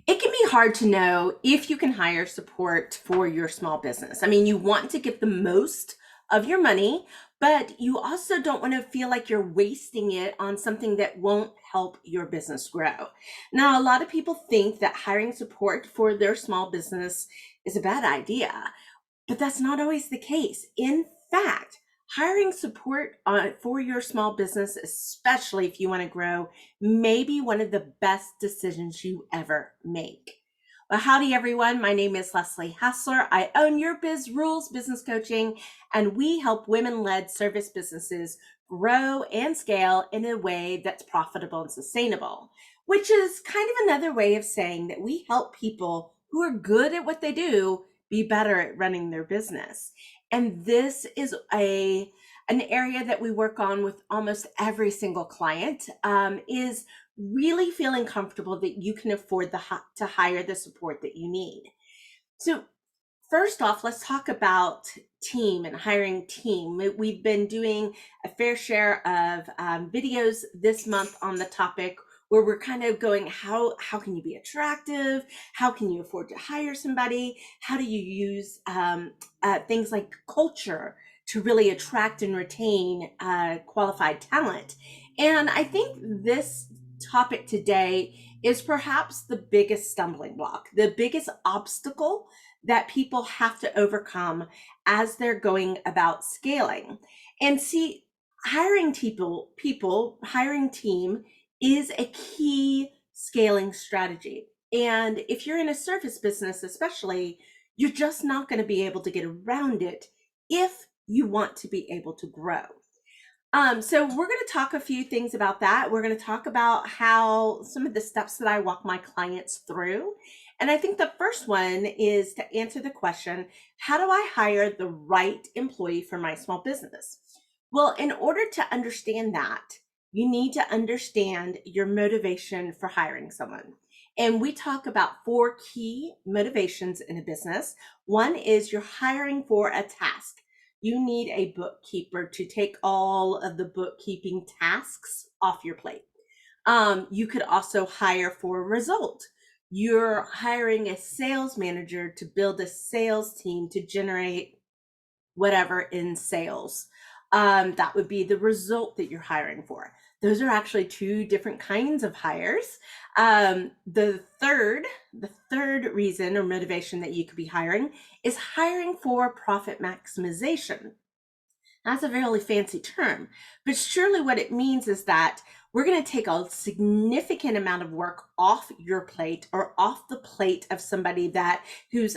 It can be hard to know if you can hire support for your small business. I mean, you want to get the most of your money, but you also don't want to feel like you're wasting it on something that won't help your business grow. Now, a lot of people think that hiring support for their small business is a bad idea. But that's not always the case. In fact, hiring support for your small business, especially if you want to grow, may be one of the best decisions you ever make. Well, howdy, everyone. My name is Leslie Hassler. I own Your Biz Rules Business Coaching, and we help women led service businesses grow and scale in a way that's profitable and sustainable, which is kind of another way of saying that we help people who are good at what they do be better at running their business. And this is an area that we work on with almost every single client, is really feeling comfortable that you can afford to hire the support that you need. So first off, let's talk about team and hiring team. We've been doing a fair share of videos this month on the topic where we're kind of going, how can you be attractive? How can you afford to hire somebody? How do you use things like culture to really attract and retain qualified talent? And I think this topic today is perhaps the biggest stumbling block, the biggest obstacle that people have to overcome as they're going about scaling. And see, hiring team is a key scaling strategy. And if you're in a service business, especially, you're just not going to be able to get around it if you want to be able to grow. So we're going to talk a few things about that. We're going to talk about how some of the steps that I walk my clients through. And I think the first one is to answer the question, how do I hire the right employee for my small business? Well, in order to understand that, you need to understand your motivation for hiring someone. And we talk about four key motivations in a business. One is you're hiring for a task. You need a bookkeeper to take all of the bookkeeping tasks off your plate. You could also hire for a result. You're hiring a sales manager to build a sales team to generate whatever in sales. That would be the result that you're hiring for. Those are actually two different kinds of hires. The third reason or motivation that you could be hiring is hiring for profit maximization. That's a really fancy term, but surely what it means is that we're going to take a significant amount of work off your plate or off the plate of somebody that who's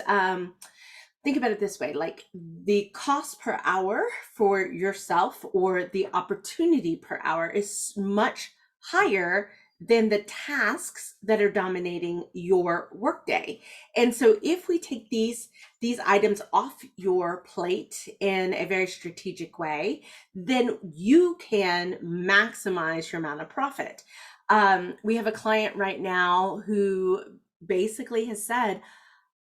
think about it this way, like the cost per hour for yourself or the opportunity per hour is much higher than the tasks that are dominating your workday. And so if we take these items off your plate in a very strategic way, then you can maximize your amount of profit. We have a client right now who basically has said,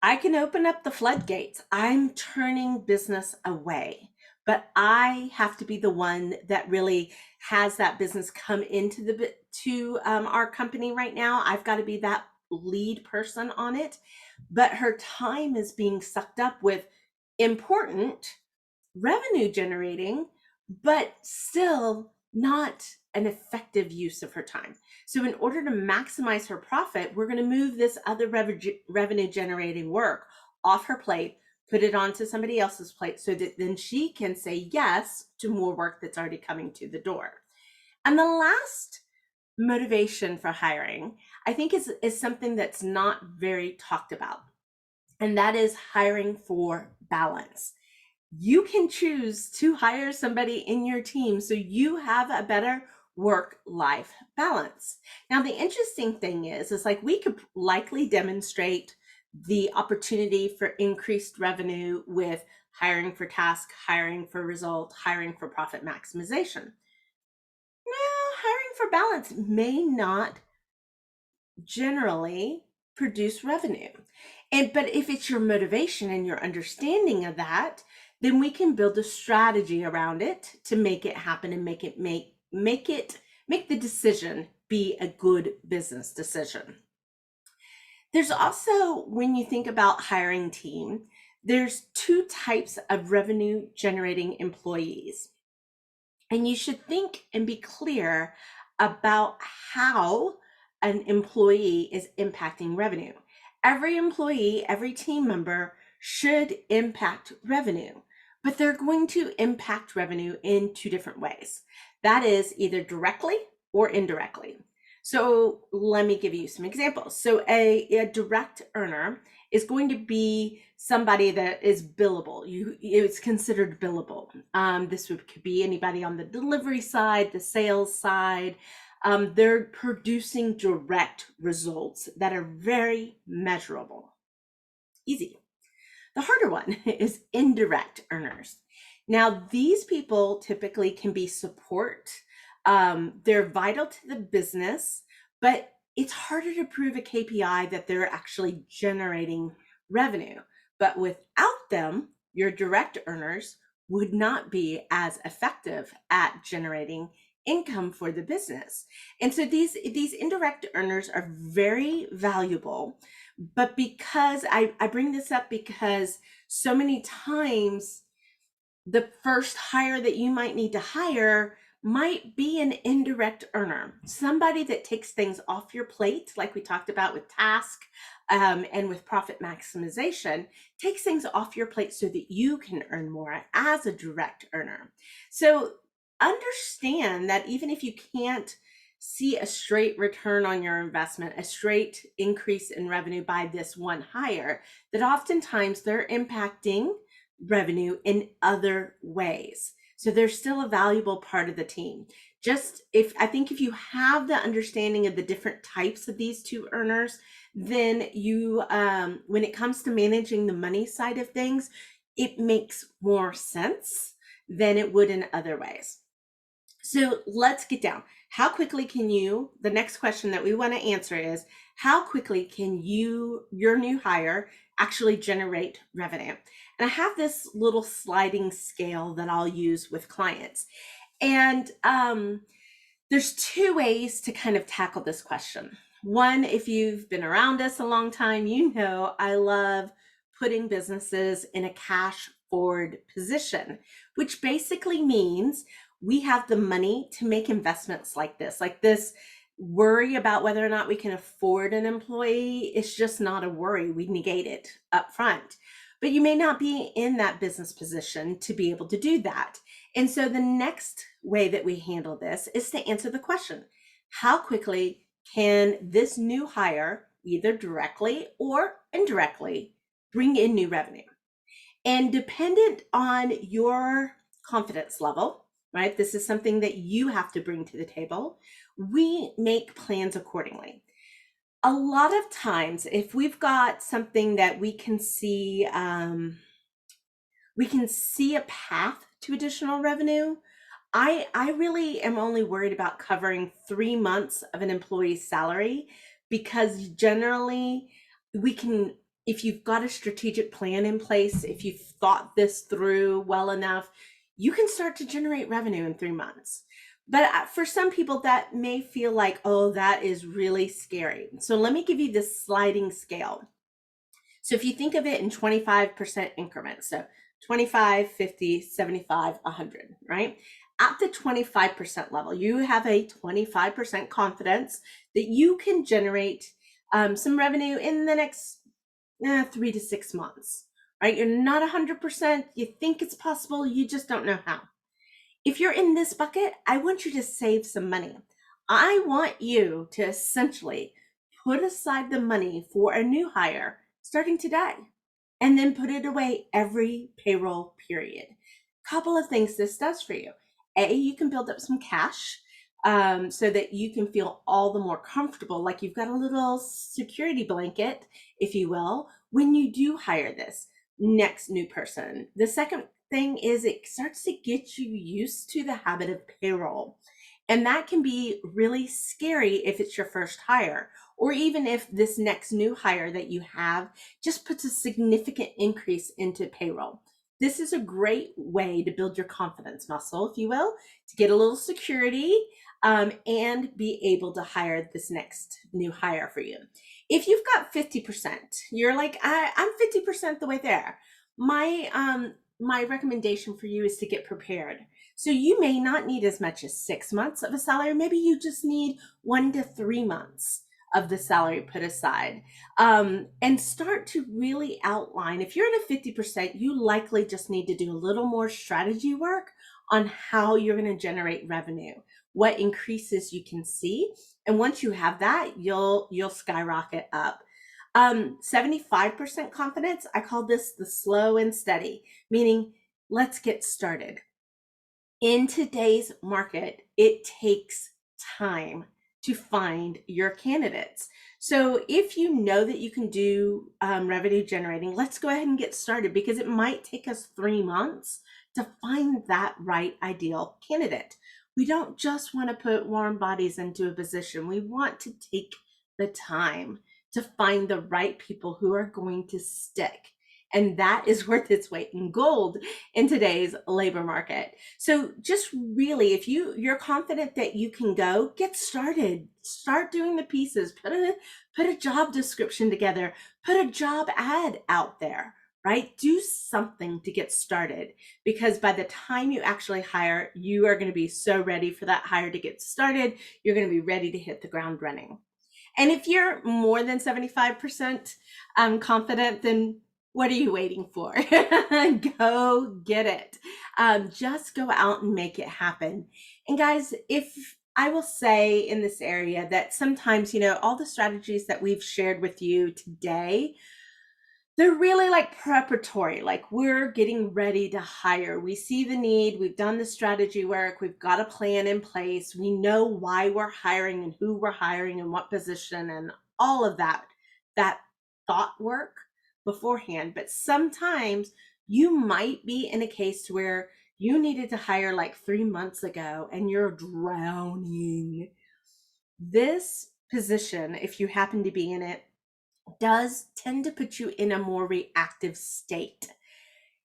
I can open up the floodgates. I'm turning business away, but I have to be the one that really has that business come into our company right now. I've got to be that lead person on it, but her time is being sucked up with important revenue generating, but still not an effective use of her time. So in order to maximize her profit, we're going to move this other revenue generating work off her plate, put it onto somebody else's plate so that then she can say yes to more work that's already coming to the door. And the last motivation for hiring, I think is something that's not very talked about. And that is hiring for balance. You can choose to hire somebody in your team so you have a better work-life balance. Now, the interesting thing is like we could likely demonstrate the opportunity for increased revenue with hiring for task, hiring for result, hiring for profit maximization. Now, hiring for balance may not generally produce revenue. But if it's your motivation and your understanding of that, then we can build a strategy around it to make it happen and make the decision be a good business decision. There's also, when you think about hiring team, there's two types of revenue generating employees. And you should think and be clear about how an employee is impacting revenue. Every employee, every team member should impact revenue, but they're going to impact revenue in two different ways. That is either directly or indirectly. So let me give you some examples. So a direct earner is going to be somebody that is billable. It's considered billable. Could be anybody on the delivery side, the sales side. They're producing direct results that are very measurable. Easy. The harder one is indirect earners. Now, these people typically can be support. They're vital to the business, but it's harder to prove a KPI that they're actually generating revenue. But without them, your direct earners would not be as effective at generating income for the business. And so these indirect earners are very valuable. But because I bring this up because so many times the first hire that you might need to hire might be an indirect earner, somebody that takes things off your plate, like we talked about with task and with profit maximization, takes things off your plate so that you can earn more as a direct earner. So understand that even if you can't see a straight return on your investment, a straight increase in revenue by this one hire, that oftentimes they're impacting revenue in other ways. So they're still a valuable part of the team. I think if you have the understanding of the different types of these two earners, then you, when it comes to managing the money side of things, it makes more sense than it would in other ways. So let's get down. How quickly can you, the next question that we want to answer is, how quickly can your new hire actually generate revenue? And I have this little sliding scale that I'll use with clients. And there's two ways to kind of tackle this question. One, if you've been around us a long time, you know I love putting businesses in a cash forward position, which basically means we have the money to make investments like this worry about whether or not we can afford an employee. It's just not a worry. We negate it up front. But you may not be in that business position to be able to do that. And so the next way that we handle this is to answer the question, how quickly can this new hire, either directly or indirectly, bring in new revenue? And dependent on your confidence level, right? This is something that you have to bring to the table. We make plans accordingly. A lot of times, if we've got something that we can see a path to additional revenue, I really am only worried about covering 3 months of an employee's salary, because generally we can, if you've got a strategic plan in place, if you've thought this through well enough, you can start to generate revenue in 3 months. But for some people, that may feel like, oh, that is really scary. So let me give you this sliding scale. So if you think of it in 25% increments, so 25, 50, 75, 100, right? At the 25% level, you have a 25% confidence that you can generate some revenue in the next 3 to 6 months, right? You're not 100%. You think it's possible. You just don't know how. If you're in this bucket, I want you to save some money. I want you to essentially put aside the money for a new hire starting today, and then put it away every payroll period. Couple of things this does for you. You can build up some cash so that you can feel all the more comfortable, like you've got a little security blanket, if you will, when you do hire this next new person. The second thing is it starts to get you used to the habit of payroll. And that can be really scary if it's your first hire, or even if this next new hire that you have just puts a significant increase into payroll. This is a great way to build your confidence muscle, if you will, to get a little security and be able to hire this next new hire for you. If you've got 50%, you're like, I'm 50% the way there. My recommendation for you is to get prepared. So you may not need as much as 6 months of a salary. Maybe you just need 1 to 3 months of the salary put aside, and start to really outline. If you're at a 50%, you likely just need to do a little more strategy work on how you're going to generate revenue, what increases you can see. And once you have that, you'll skyrocket up. 75% confidence, I call this the slow and steady, meaning let's get started. In today's market, it takes time to find your candidates. So if you know that you can do revenue generating, let's go ahead and get started, because it might take us 3 months to find that right ideal candidate. We don't just want to put warm bodies into a position. We want to take the time to find the right people who are going to stick. And that is worth its weight in gold in today's labor market. So just really, if you're confident that you can go, get started. Start doing the pieces. Put a job description together. Put a job ad out there, right? Do something to get started, because by the time you actually hire, you are going to be so ready for that hire to get started. You're going to be ready to hit the ground running. And if you're more than 75% confident, then what are you waiting for? Go get it. Just go out and make it happen. And guys, if I will say in this area that sometimes, all the strategies that we've shared with you today, they're really like preparatory, like we're getting ready to hire. We see the need, we've done the strategy work, we've got a plan in place, we know why we're hiring and who we're hiring and what position and all of that thought work beforehand. But sometimes you might be in a case where you needed to hire like 3 months ago and you're drowning. This position, if you happen to be in it, does tend to put you in a more reactive state.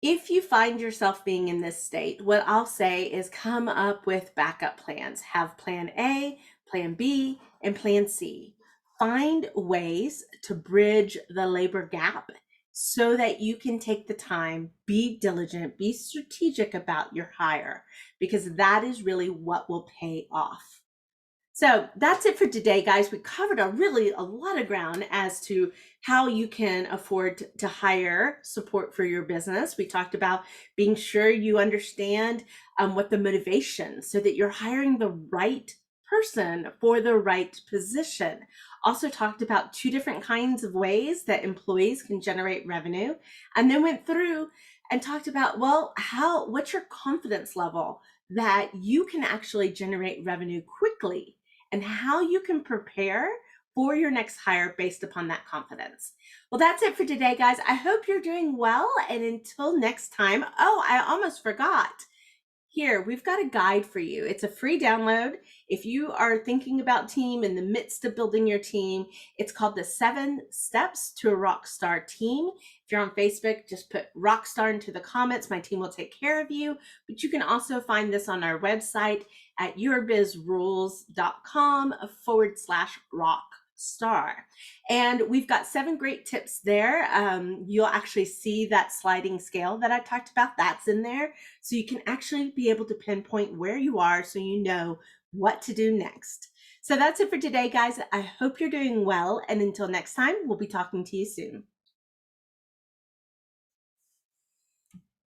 If you find yourself being in this state, what I'll say is come up with backup plans. Have plan A, plan B, and plan C. Find ways to bridge the labor gap so that you can take the time, be diligent, be strategic about your hire, because that is really what will pay off. So that's it for today, guys. We covered a lot of ground as to how you can afford to hire support for your business. We talked about being sure you understand what the motivation, so that you're hiring the right person for the right position. Also talked about 2 different kinds of ways that employees can generate revenue, and then went through and talked about, what's your confidence level that you can actually generate revenue quickly, and how you can prepare for your next hire based upon that confidence. Well, that's it for today, guys. I hope you're doing well. And until next time, I almost forgot. Here, we've got a guide for you. It's a free download. If you are thinking about team in the midst of building your team, it's called the 7 Steps to a Rockstar Team. If you're on Facebook, just put Rockstar into the comments. My team will take care of you. But you can also find this on our website at yourbizrules.com/rock star. And we've got 7 great tips there. You'll actually see that sliding scale that I talked about. That's in there. So you can actually be able to pinpoint where you are, so you know what to do next. So that's it for today, guys. I hope you're doing well. And until next time, we'll be talking to you soon.